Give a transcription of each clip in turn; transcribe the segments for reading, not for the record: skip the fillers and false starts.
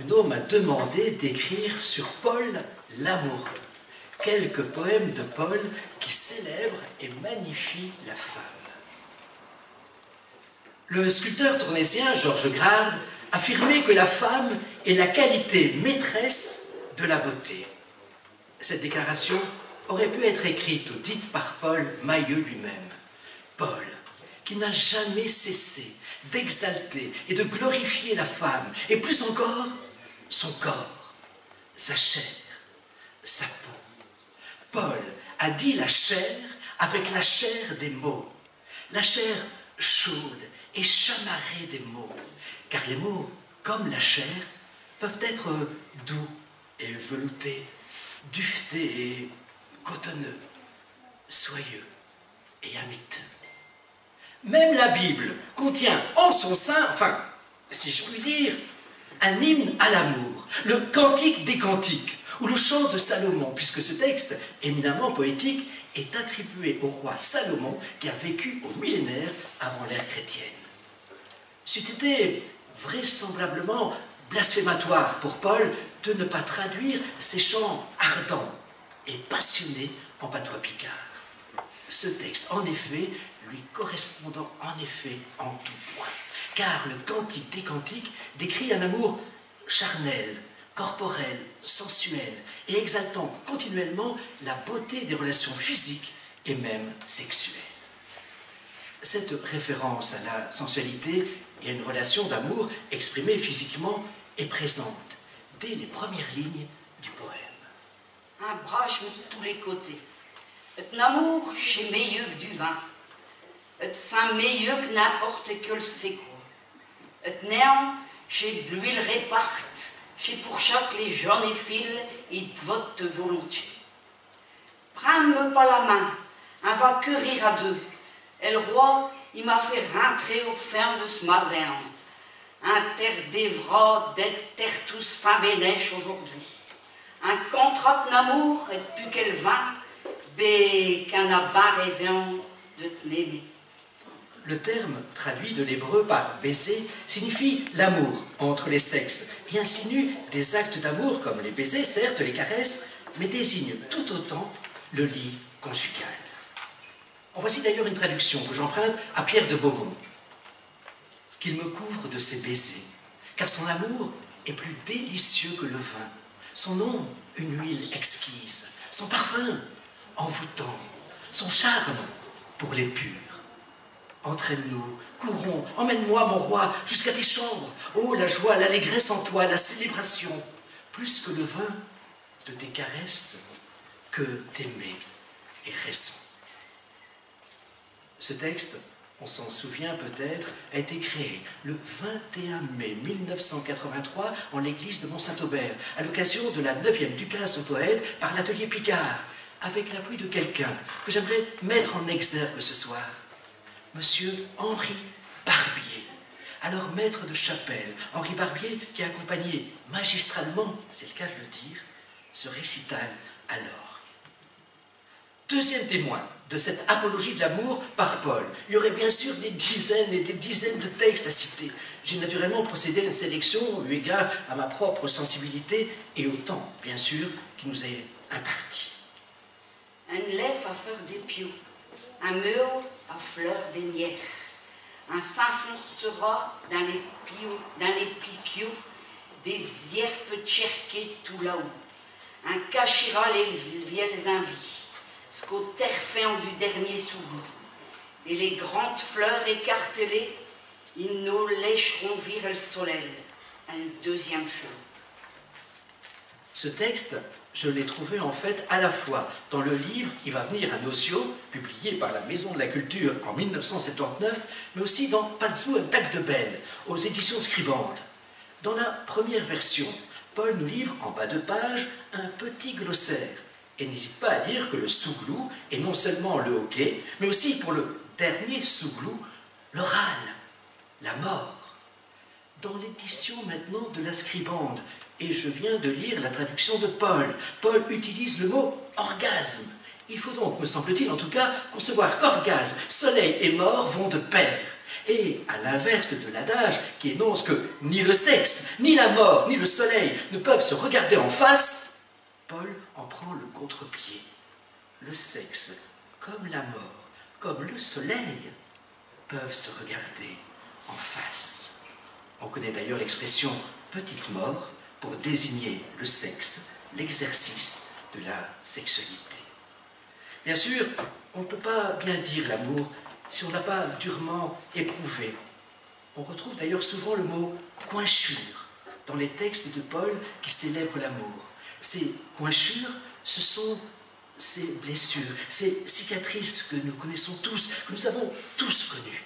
Bruno m'a demandé d'écrire sur Paul l'amoureux. Quelques poèmes de Paul qui célèbrent et magnifient la femme. Le sculpteur tournésien Georges Grard affirmait que la femme est la qualité maîtresse de la beauté. Cette déclaration aurait pu être écrite ou dite par Paul Mailleux lui-même. Paul, qui n'a jamais cessé d'exalter et de glorifier la femme, et plus encore, son corps, sa chair, sa peau. Paul a dit la chair avec la chair des mots, la chair chaude et chamarrée des mots, car les mots, comme la chair, peuvent être doux et veloutés, duvetés et cotonneux, soyeux et amiteux. Même la Bible contient en son sein, enfin, si je puis dire, un hymne à l'amour, le Cantique des Cantiques, ou le chant de Salomon, puisque ce texte, éminemment poétique, est attribué au roi Salomon, qui a vécu au millénaire avant l'ère chrétienne. C'eût été vraisemblablement blasphématoire pour Paul de ne pas traduire ces chants ardents et passionnés en patois picard. Ce texte, en effet, lui correspondant en effet en tout point, car le Cantique des Cantiques décrit un amour charnel, corporel, sensuel et exaltant continuellement la beauté des relations physiques et même sexuelles. Cette référence à la sensualité et à une relation d'amour exprimée physiquement est présente dès les premières lignes du poème. Un brache de tous les côtés. Un amour, c'est meilleur que du vin. Et c'est meilleur que n'importe quel sécours. Et néant, c'est de l'huile réparte. C'est pour chaque les jeunes et filles, ils votent volontiers. Prends-me pas la main, on va que rire à deux. Et le roi, il m'a fait rentrer au fin de ce matin. Un terre d'Evra, d'être terre tous fin bénèche aujourd'hui. Un contrat d'amour, et depuis qu'elle vint, qu'un a pas raison de te l'aimer. Le terme, traduit de l'hébreu par baiser, signifie l'amour entre les sexes et insinue des actes d'amour comme les baisers, certes, les caresses, mais désigne tout autant le lit conjugal. En voici d'ailleurs une traduction que j'emprunte à Pierre de Beaumont. Qu'il me couvre de ses baisers, car son amour est plus délicieux que le vin, son nom une huile exquise, son parfum envoûtant, son charme pour les purs. Entraîne-nous, courons, emmène-moi, mon roi, jusqu'à tes chambres. Oh, la joie, l'allégresse en toi, la célébration, plus que le vin de tes caresses, que t'aimer est raison. Ce texte, on s'en souvient peut-être, a été créé le 21 mai 1983 en l'église de Mont-Saint-Aubert, à l'occasion de la 9e ducasse au poète par l'atelier Picard, avec l'appui de quelqu'un que j'aimerais mettre en exergue ce soir. Monsieur Henri Barbier, alors maître de chapelle, Henri Barbier qui a accompagné magistralement, c'est le cas de le dire, ce récital à l'orgue. Deuxième témoin de cette apologie de l'amour par Paul. Il y aurait bien sûr des dizaines et des dizaines de textes à citer. J'ai naturellement procédé à une sélection eu égard à ma propre sensibilité et au temps, bien sûr, qui nous est imparti. Un lèvre à faire des piaux, un meule à fleur des nières. Un s'enfoncera dans les piquiaux des herbes tcherquées tout là-haut. Un cachera les vieilles envies, ce qu'au terre-fin du dernier sous-bout. Et les grandes fleurs écartelées, ils nous lécheront vir le soleil, un deuxième feu. Ce texte, je l'ai trouvé en fait à la fois dans le livre « Il va venir un Ossio », publié par la Maison de la Culture en 1979, mais aussi dans « Pazzu un tac de belle » aux éditions Scribande. Dans la première version, Paul nous livre en bas de page un petit glossaire et n'hésite pas à dire que le souglou est non seulement le hoquet, mais aussi pour le dernier souglou, l'oral, la mort. Dans l'édition maintenant de la Scribande, et je viens de lire la traduction de Paul. Paul utilise le mot « orgasme ». Il faut donc, me semble-t-il en tout cas, concevoir qu'orgasme, soleil et mort vont de pair. Et à l'inverse de l'adage qui énonce que ni le sexe, ni la mort, ni le soleil ne peuvent se regarder en face, Paul en prend le contre-pied. Le sexe, comme la mort, comme le soleil, peuvent se regarder en face. On connaît d'ailleurs l'expression « petite mort » pour désigner le sexe, l'exercice de la sexualité. Bien sûr, on ne peut pas bien dire l'amour si on n'a pas durement éprouvé. On retrouve d'ailleurs souvent le mot « coinchure » dans les textes de Paul qui célèbrent l'amour. Ces coinchures, ce sont ces blessures, ces cicatrices que nous connaissons tous, que nous avons tous connues.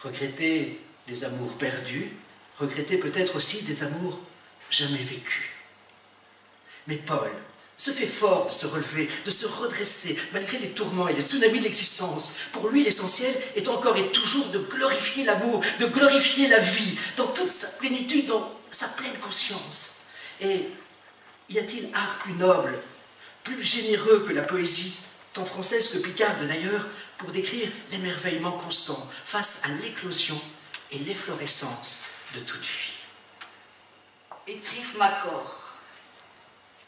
Regretter des amours perdus, regretter peut-être aussi des amours jamais vécus. Mais Paul se fait fort de se relever, de se redresser, malgré les tourments et les tsunamis de l'existence. Pour lui, l'essentiel est encore et toujours de glorifier l'amour, de glorifier la vie, dans toute sa plénitude, dans sa pleine conscience. Et y a-t-il art plus noble, plus généreux que la poésie, tant française que picarde d'ailleurs, pour décrire l'émerveillement constant face à l'éclosion et l'efflorescence de toute vie? Et Trifmacor,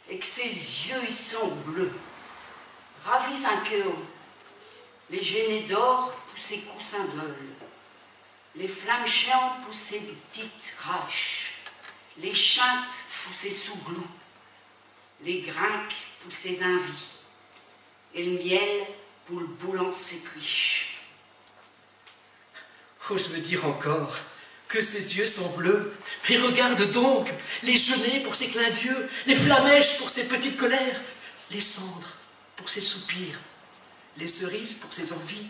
et que ses yeux ils sont bleus, ravissent un cœur, les genêts d'or pour ses coussins d'œil, les flammes chiantes pour ses petites raches, les chintes pour ses sous-glous, les grinques pour ses envies, et le miel pour le boulant de ses cuiches. Ose me dire encore que ses yeux sont bleus, mais regarde donc les genêts pour ses clins d'yeux, les flamèches pour ses petites colères, les cendres pour ses soupirs, les cerises pour ses envies,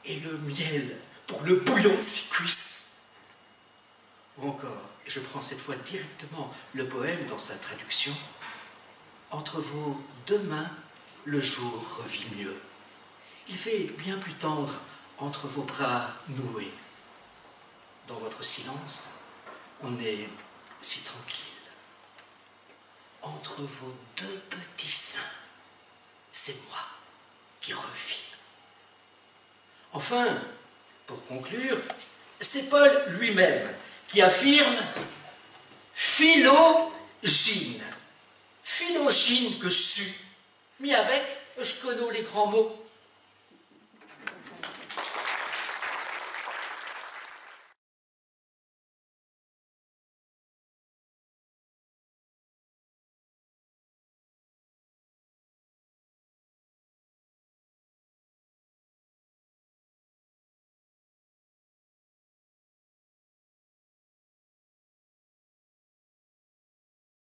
et le miel pour le bouillon de ses cuisses. Ou encore, et je prends cette fois directement le poème dans sa traduction, entre vos deux mains, le jour revit mieux. Il fait bien plus tendre entre vos bras noués. Dans votre silence, on est si tranquille. Entre vos deux petits seins, c'est moi qui revis. Enfin, pour conclure, c'est Paul lui-même qui affirme « Philogyne ». Philogyne que je suis, mis avec, je connais les grands mots.